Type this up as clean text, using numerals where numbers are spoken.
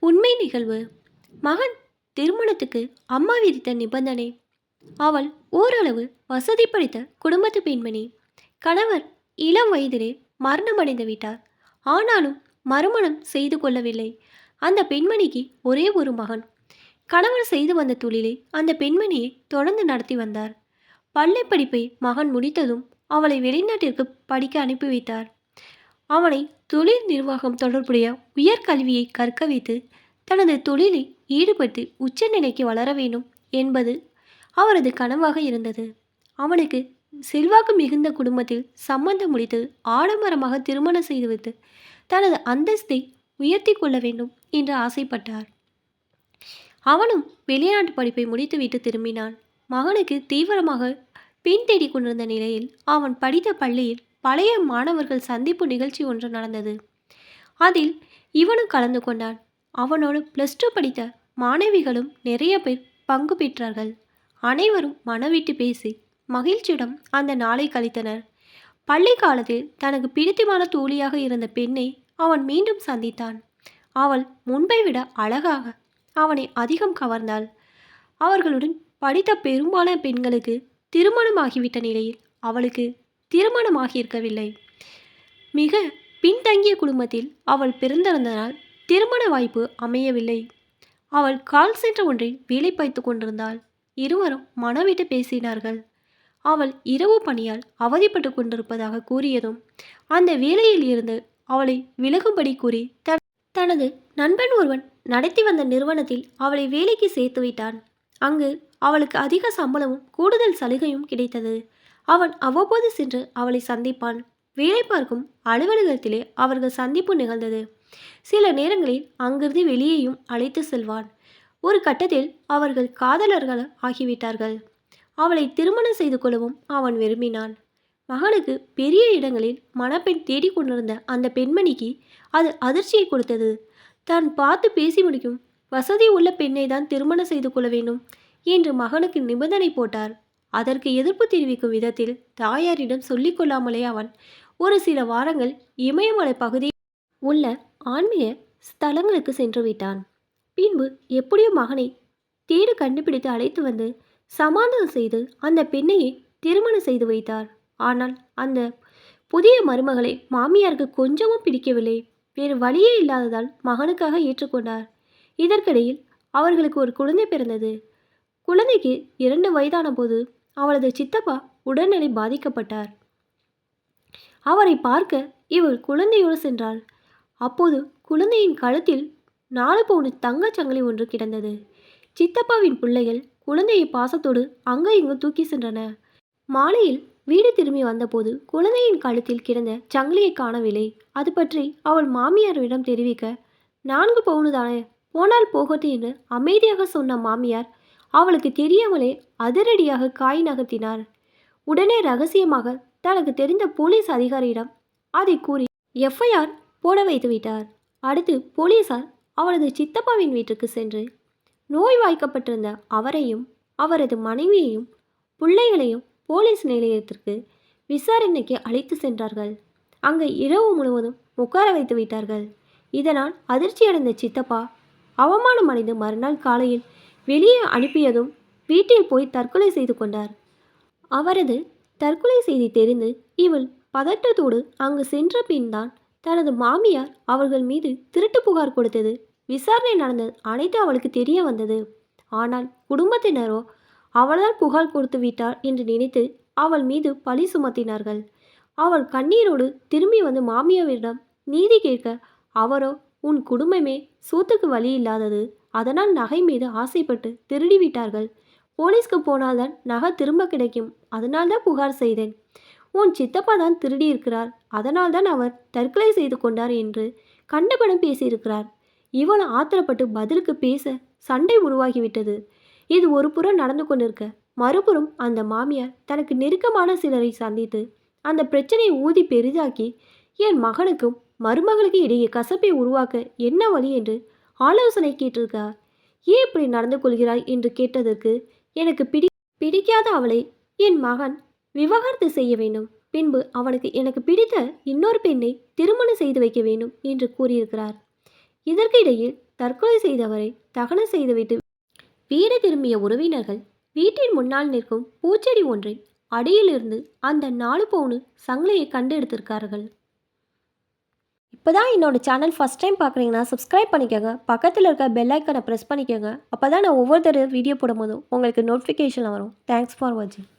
உண்மை நிகழ்வு. மகன் திருமணத்துக்கு அம்மா விதித்த நிபந்தனை. அவள் ஓரளவு வசதி படைத்த குடும்பத்து பெண்மணி. கணவர் இளம் வயதிலே மரணமடைந்து விட்டார். ஆனாலும் மறுமணம் செய்து கொள்ளவில்லை. அந்த பெண்மணிக்கு ஒரே ஒரு மகன். கணவர் செய்து வந்த தொழிலை அந்த பெண்மணியை தொடர்ந்து நடத்தி வந்தார். பள்ளி படிப்பை மகன் முடித்ததும் அவளை வெளிநாட்டிற்கு படிக்க அனுப்பி வைத்தார். அவனை தொழில் நிர்வாகம் தொடர்புடைய உயர்கல்வியை கற்க வைத்து தனது தொழிலை ஈடுபட்டு உச்சநிலைக்கு வளர வேண்டும் என்பது அவரது கனவாக இருந்தது. அவனுக்கு செல்வாக்கு மிகுந்த குடும்பத்தில் சம்பந்தம் முடித்து ஆடம்பரமாக திருமணம் செய்து வைத்து தனது அந்தஸ்தை உயர்த்தி கொள்ள வேண்டும் என்று ஆசைப்பட்டார். அவனும் வெளிநாட்டு படிப்பை முடித்துவிட்டு திரும்பினான். மகனுக்கு தீவிரமாக பெண் தேடிக் கொண்டிருந்த நிலையில் அவன் படித்த பள்ளியில் பழைய மாணவர்கள் சந்திப்பு நிகழ்ச்சி ஒன்று நடந்தது. அதில் இவனும் கலந்து கொண்டான். அவனோடு +2 படித்த மாணவிகளும் நிறைய பேர் பங்கு பெற்றார்கள். அனைவரும் மனவிட்டு பேசி மகிழ்ச்சியுடன் அந்த நாளை கழித்தனர். பள்ளி காலத்தில் தனக்கு பிடித்தமான தோழியாக இருந்த பெண்ணை அவன் மீண்டும் சந்தித்தான். அவள் முன்பை விட அழகாக அவனை அதிகம் கவர்ந்தாள். அவர்களுடன் படித்த பெரும்பாலான பெண்களுக்கு திருமணமாகிவிட்ட நிலையில் அவளுக்கு திருமணமாகியிருக்கவில்லை. மிக பின்தங்கிய குடும்பத்தில் அவள் பிறந்திருந்தனால் திருமண வாய்ப்பு அமையவில்லை. அவள் கால் சென்டர் ஒன்றில் வேலை பார்த்து கொண்டிருந்தாள். இருவரும் மனவிட்டு பேசினார்கள். அவள் இரவு பணியால் அவதிப்பட்டு கொண்டிருப்பதாக கூறியதும் அந்த வேலையில் இருந்து அவளை விலகும்படி கூறி தனது நண்பன் ஒருவன் நடத்தி வந்த நிறுவனத்தில் அவளை வேலைக்கு சேர்த்து விட்டான். அங்கு அவளுக்கு அதிக சம்பளமும் கூடுதல் சலுகையும் கிடைத்தது. அவன் அவ்வப்போது சென்று அவளை சந்திப்பான். வேலை பார்க்கும் அலுவலகத்திலே அவர்கள் சந்திப்பு நிகழ்ந்தது. சில நேரங்களில் அங்கிருந்து வெளியேயும் அழைத்து செல்வான். ஒரு கட்டத்தில் அவர்கள் காதலர்கள் ஆகிவிட்டார்கள். அவளை திருமணம் செய்து கொள்ளவும் அவன் விரும்பினான். மகனுக்கு பெரிய இடங்களில் மணப்பெண் தேடிக்கொண்டிருந்த அந்த பெண்மணிக்கு அது அதிர்ச்சியை கொடுத்தது. தான் பார்த்து பேசி முடிக்கும் வசதி உள்ள பெண்ணை தான் திருமணம் செய்து கொள்ள வேண்டும் என்று மகனுக்கு நிபந்தனை போட்டார். அதற்கு எதிர்ப்பு தெரிவிக்கும் விதத்தில் தாயாரிடம் சொல்லிக்கொள்ளாமலே அவன் ஒரு சில வாரங்கள் இமயமலை பகுதியில் உள்ள ஆன்மீக ஸ்தலங்களுக்கு சென்று விட்டான். பின்பு எப்படியோ மகனை தேடி கண்டுபிடித்து அழைத்து வந்து சமாதானம் செய்து அந்த பெண்ணையை திருமணம் செய்து வைத்தார். ஆனால் அந்த புதிய மருமகளை மாமியாருக்கு கொஞ்சமும் பிடிக்கவில்லை. வேறு வழியே இல்லாததால் மகனுக்காக ஏற்றுக்கொண்டார். இதற்கிடையில் அவர்களுக்கு ஒரு குழந்தை பிறந்தது. குழந்தைக்கு 2 வயதான போது அவளது சித்தப்பா உடல்நிலை பாதிக்கப்பட்டார். அவரை பார்க்க இவள் குழந்தையோடு சென்றாள். அப்போது குழந்தையின் கழுத்தில் 4 பவுன் தங்கச் சங்கிலி ஒன்று கிடந்தது. சித்தப்பாவின் பிள்ளைகள் குழந்தையை பாசத்தோடு அங்கு இங்கு தூக்கி சென்றன. மாலையில் வீடு திரும்பி வந்தபோது குழந்தையின் கழுத்தில் கிடந்த சங்கிலியை காணவில்லை. அது பற்றி அவள் மாமியாரிடம் தெரிவிக்க 4 பவுனு தானே, போனால் போகட்டும் என்று அமைதியாக சொன்ன மாமியார் அவளுக்கு தெரியாமலே அதிரடியாக காய் நகர்த்தினார். உடனே ரகசியமாக தனக்கு தெரிந்த போலீஸ் அதிகாரியிடம் அதை கூறி FIR போட வைத்து விட்டார். அடுத்து போலீசார் அவளது சித்தப்பாவின் வீட்டுக்கு சென்று நோய்வாய்க்கப்பட்டிருந்த அவரையும் அவரது மனைவியையும் பிள்ளைகளையும் போலீஸ் நிலையத்திற்கு விசாரணைக்கு அழைத்து சென்றார்கள். அங்கு இரவு முழுவதும் உட்கார வைத்து விட்டார்கள். இதனால் அதிர்ச்சியடைந்த சித்தப்பா அவமானம் அடைந்து மறுநாள் காலையில் வெளியே அனுப்பியதும் வீட்டில் போய் தற்கொலை செய்து கொண்டார். அவரது தற்கொலை செய்தி தெரிந்து இவள் பதட்டத்தோடு அங்கு சென்ற பின் தான் தனது மாமியார் அவர்கள் மீது திருட்டு புகார் கொடுத்தது. விசாரணை நடந்தது அனைத்து அவளுக்கு தெரிய வந்தது. ஆனால் குடும்பத்தினரோ அவள்தான் புகார் கொடுத்து விட்டாள் என்று நினைத்து அவள் மீது பழி சுமத்தினார்கள். அவள் கண்ணீரோடு திரும்பி வந்து மாமியாரிடம் நீதி கேட்க அவரோ, உன் குடும்பமே சூத்துக்கு வழி இல்லாதது, அதனால் நகை மீது ஆசைப்பட்டு திருடி விட்டார்கள். போலீஸ்க்கு போனால்தான் நகை திரும்ப கிடைக்கும், அதனால்தான் புகார் செய்தேன். உன் சித்தப்பா தான் திருடி இருக்கிறார், அதனால்தான் அவர் தற்கொலை செய்து கொண்டார் என்று கண்டபடம் பேசியிருக்கிறார். இவள் ஆத்திரப்பட்டு பதிலுக்கு பேச சண்டை உருவாகிவிட்டது. இது ஒரு புறம் நடந்து கொண்டிருக்க மறுபுறம் அந்த மாமியார் தனக்கு நெருக்கமான சிலரை சந்தித்து அந்த பிரச்சனையை ஊதி பெரிதாக்கி என் மகனுக்கும் மருமகளுக்கு இடையே கசப்பை உருவாக்க என்ன வழி என்று ஆலோசனை கேட்டிருக்கார். ஏன் இப்படி நடந்து கொள்கிறாய் என்று கேட்டதற்கு, எனக்கு பிடிக்காத அவளை என் மகன் விவாகரத்து செய்ய வேண்டும், பின்பு அவனுக்கு எனக்கு பிடித்த இன்னொரு பெண்ணை திருமணம் செய்து வைக்க வேண்டும் என்று கூறியிருக்கிறார். இதற்கிடையில் தற்கொலை செய்தவரை தகனம் செய்துவிட்டு வீடு திரும்பிய உறவினர்கள் வீட்டின் முன்னால் நிற்கும் பூச்செடி ஒன்றின் அடியிலிருந்து அந்த 4 பவுனு சங்கிலியை கண்டு எடுத்திருக்கார்கள். இப்போதான் என்னோட சேனல் ஃபஸ்ட் டைம் பார்க்குறீங்கன்னா சப்ஸ்கிரைப் பண்ணிக்கோங்க. பக்கத்தில் இருக்க பெல் ஐக்கனை ப்ரெஸ் பண்ணிக்கோங்க. அப்போ தான் நான் ஒவ்வொரு தடவை வீடியோ போடும்போதும் உங்களுக்கு நோட்டிஃபிகேஷன் வரும். தேங்க்ஸ் ஃபார் வாட்சிங்.